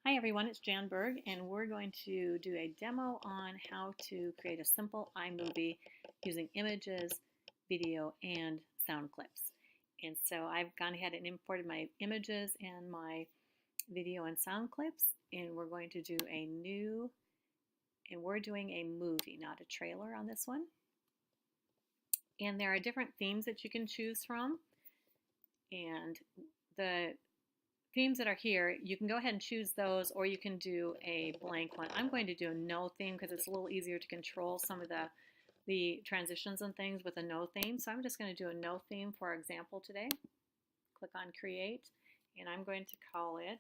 Hi everyone, it's Jan Berg, and we're going to do a demo on how to create a simple iMovie using images, video, and sound clips. And so I've gone ahead and imported my images and my video and sound clips, and we're going to do we're doing a movie, not a trailer on this one. And there are different themes that you can choose from, and the themes that are here, you can go ahead and choose those, or you can do a blank one. I'm going to do a no theme because it's a little easier to control some of the transitions and things with a no theme. So I'm just going to do a no theme for our example today. Click on create, and I'm going to call it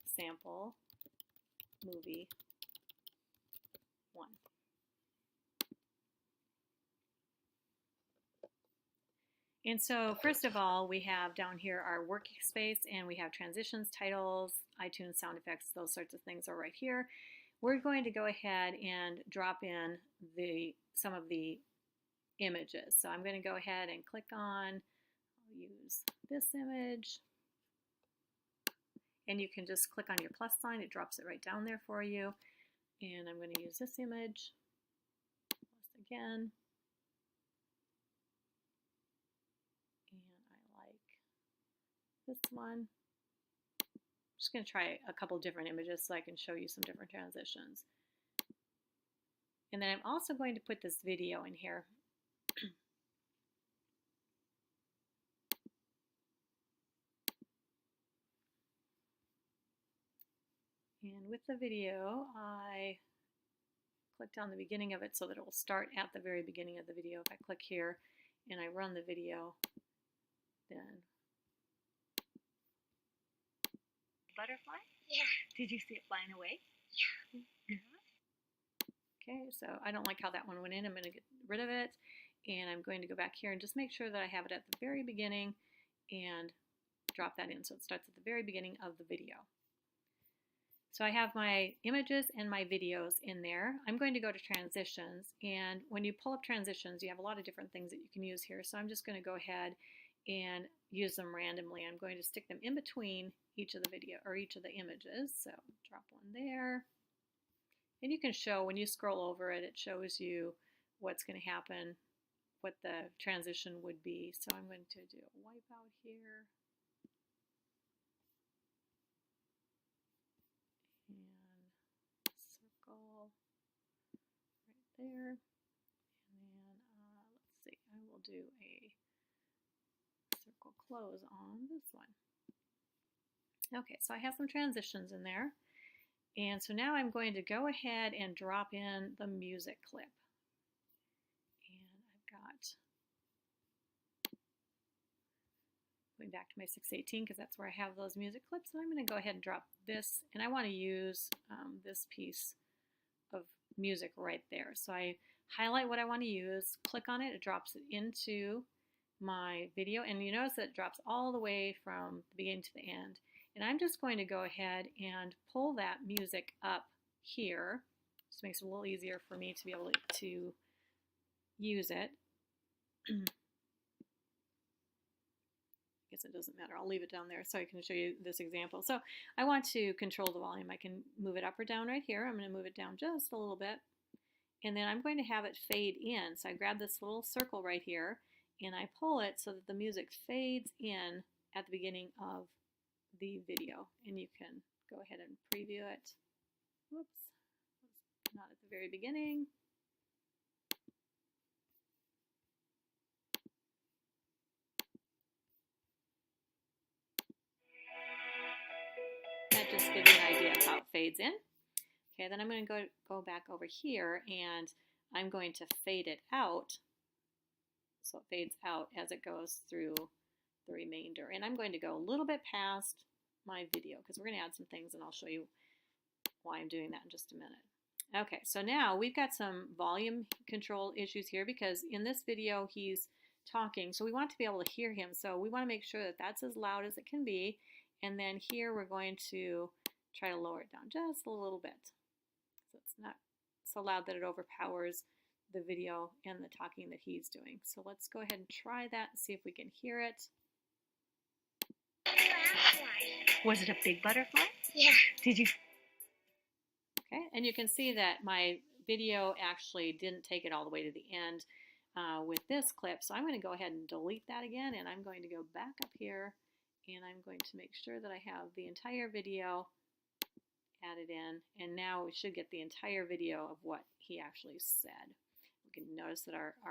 sample movie 1. And so first of all, we have down here our workspace, and we have transitions, titles, iTunes sound effects, those sorts of things are right here. We're going to go ahead and drop in some of the images. So I'm going to go ahead and click on, I'll use this image, and you can just click on your plus sign, it drops it right down there for you. And I'm going to use this image, plus again. This one. I'm just going to try a couple different images so I can show you some different transitions. And then I'm also going to put this video in here. And with the video, I clicked on the beginning of it so that it will start at the very beginning of the video. If I click here and I run the video, then Butterfly? Yeah. Did you see it flying away? Yeah. Okay, so I don't like how that one went in. I'm going to get rid of it, and I'm going to go back here and just make sure that I have it at the very beginning and drop that in so it starts at the very beginning of the video. So I have my images and my videos in there. I'm going to go to transitions, and when you pull up transitions, you have a lot of different things that you can use here. So I'm just going to go ahead and use them randomly. I'm going to stick them in between each of the video or each of the images. So drop one there. And you can show, when you scroll over it, it shows you what's going to happen, what the transition would be. So I'm going to do a wipeout here. And circle right there. And then let's see, I will do a circle close on this one. Okay, so I have some transitions in there. And so now I'm going to go ahead and drop in the music clip. And I've got, going back to my 618 because that's where I have those music clips. And I'm going to go ahead and drop this. And I want to use this piece of music right there. So I highlight what I want to use, click on it, it drops it into my video. And you notice that it drops all the way from the beginning to the end. And I'm just going to go ahead and pull that music up here. Just makes it a little easier for me to be able to use it. I guess it doesn't matter. I'll leave it down there so I can show you this example. So I want to control the volume. I can move it up or down right here. I'm going to move it down just a little bit. And then I'm going to have it fade in. So I grab this little circle right here and I pull it so that the music fades in at the beginning of the video, and you can go ahead and preview it. Whoops, not at the very beginning. That just gives you an idea of how it fades in. Okay, then I'm going to go back over here, and I'm going to fade it out so it fades out as it goes through the remainder. And I'm going to go a little bit past my video because we're going to add some things, and I'll show you why I'm doing that in just a minute. Okay, so now we've got some volume control issues here because in this video he's talking, so we want to be able to hear him. So we want to make sure that that's as loud as it can be, and then here we're going to try to lower it down just a little bit so it's not so loud that it overpowers the video and the talking that he's doing. So let's go ahead and try that and see if we can hear it. Was it a big butterfly? Yeah. Did you Okay, and you can see that my video actually didn't take it all the way to the end with this clip. So I'm going to go ahead and delete that again, and I'm going to go back up here, and I'm going to make sure that I have the entire video added in, and now we should get the entire video of what he actually said. We can notice that it's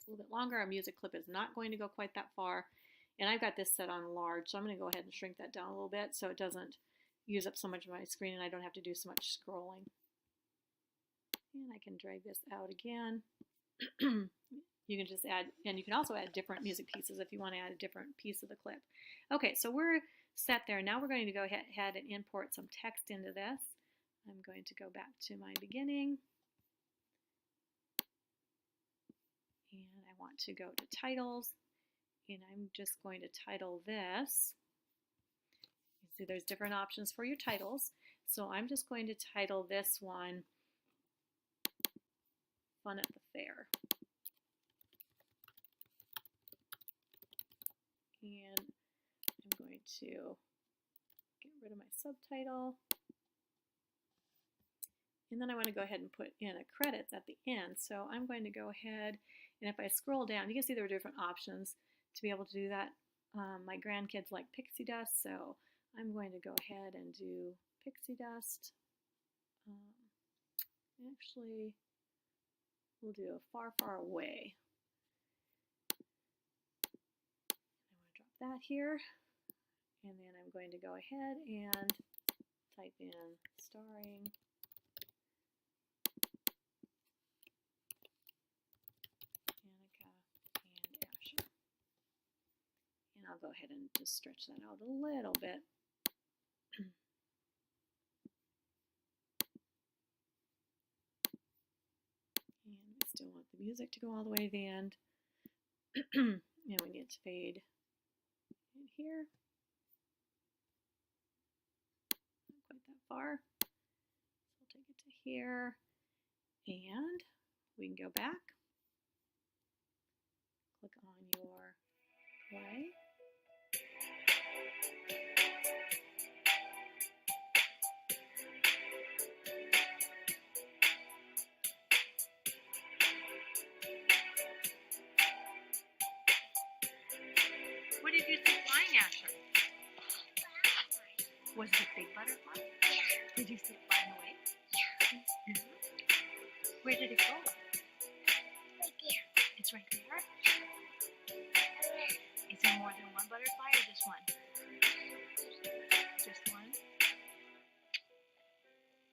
a little bit longer. Our music clip is not going to go quite that far, and I've got this set on large, so I'm going to go ahead and shrink that down a little bit so it doesn't use up so much of my screen and I don't have to do so much scrolling. And I can drag this out again. You can just add, and you can also add different music pieces if you want to add a different piece of the clip. Okay, so we're set there. Now we're going to go ahead and import some text into this. I'm going to go back to my beginning. And I want to go to titles. And I'm just going to title this. You see there's different options for your titles. So I'm just going to title this one Fun at the Fair. And I'm going to get rid of my subtitle. And then I want to go ahead and put in a credits at the end. So I'm going to go ahead, and if I scroll down, you can see there are different options to be able to do that. My grandkids like pixie dust, so I'm going to go ahead and do pixie dust. Actually, we'll do a Far, Far Away. I want to drop that here, and then I'm going to go ahead and type in starring Annika and Asher. And I'll go ahead and just stretch that out a little bit. And we still want the music to go all the way to the end. And we need to fade in here. Not quite that far. So I'll take it to here. And we can go back. Click on your play. What did you see flying, Asher? Was it a big butterfly? Yeah. Did you see it flying away? Yeah. Mm-hmm. Where did it go? Right there. It's right there? Is there more than one butterfly or just one? Just one?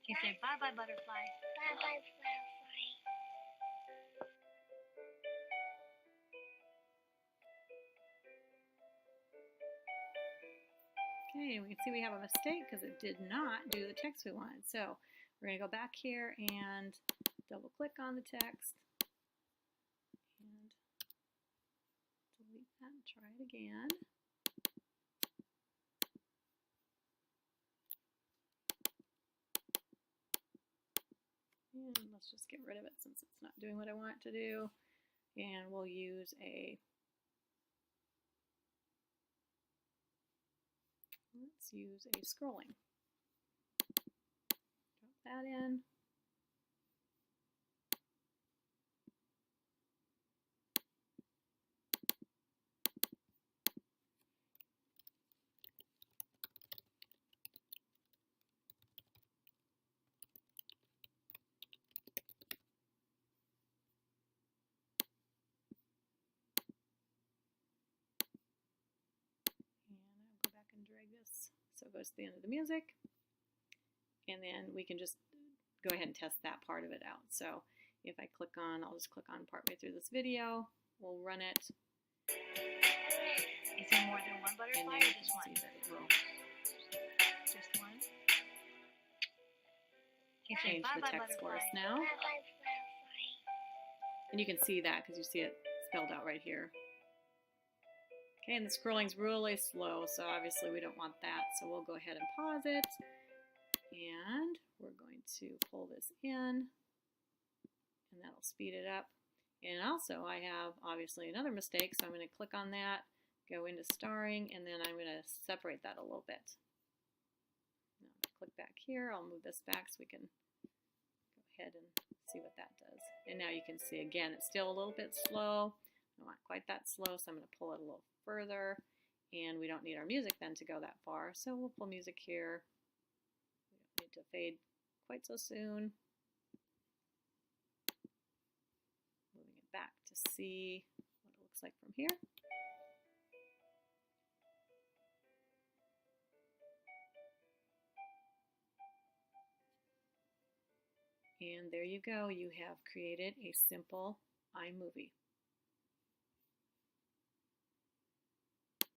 You say bye-bye, butterfly. Bye-bye, butterfly. Okay, we can see we have a mistake because it did not do the text we wanted. So we're going to go back here and double click on the text and delete that and try it again. And let's just get rid of it since it's not doing what I want it to do. And we'll use let's use a scrolling. Drop that in. And drag this so it goes to the end of the music, and then we can just go ahead and test that part of it out. So if I click on, I'll just click on partway through this video, we'll run it. Is there more than one butterfly or just one? Just one? You change the text for us now. And you can see that because you see it spelled out right here. Okay, and the scrolling's really slow, so obviously we don't want that. So we'll go ahead and pause it. And we're going to pull this in, and that'll speed it up. And also I have obviously another mistake, so I'm going to click on that, go into starring, and then I'm going to separate that a little bit. Now I'm going to click back here. I'll move this back so we can go ahead and see what that does. And now you can see again, it's still a little bit slow. I don't want quite that slow, so I'm going to pull it a little further. And we don't need our music then to go that far, so we'll pull music here. We don't need to fade quite so soon. Moving it back to see what it looks like from here. And there you go. You have created a simple iMovie.